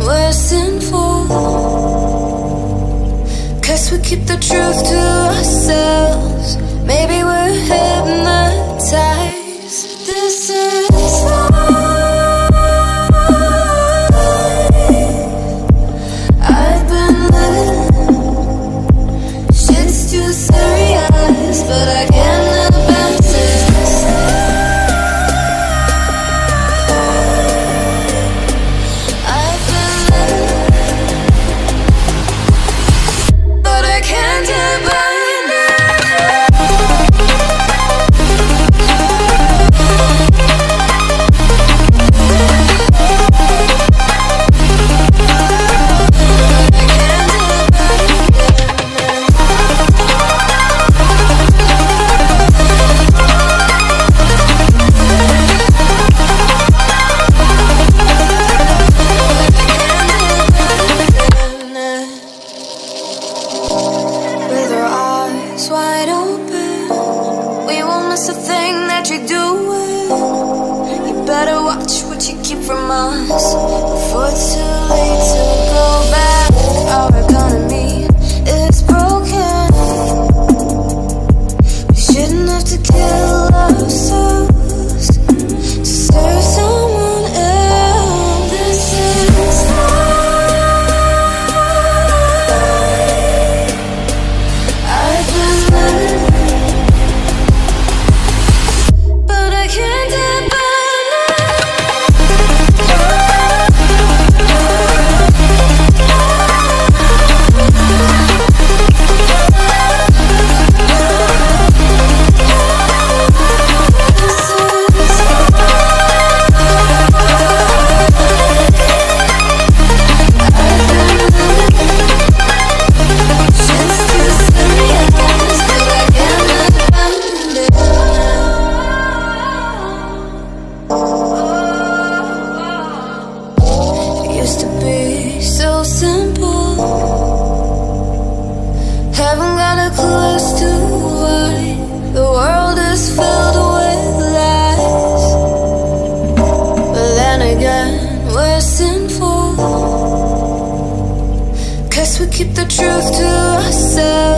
we're sinful. Guess we keep the truth to ourselves. Maybe we're hypnotized. This is life. I've been living. Shit's too serious, but I can't advance it. I've been living, but I can't abandon it. With our eyes wide open, we won't miss a thing that you're doing. You better watch what you keep from us before it's too late to go back. Our economy is broken. We shouldn't have to kill ourselves to serve someone else. This is life. I've been living, but I can't abandon it. Used to be so simple. Haven't got a clue as to why the world is filled with lies. But then again, we're sinful. Guess we keep the truth to ourselves.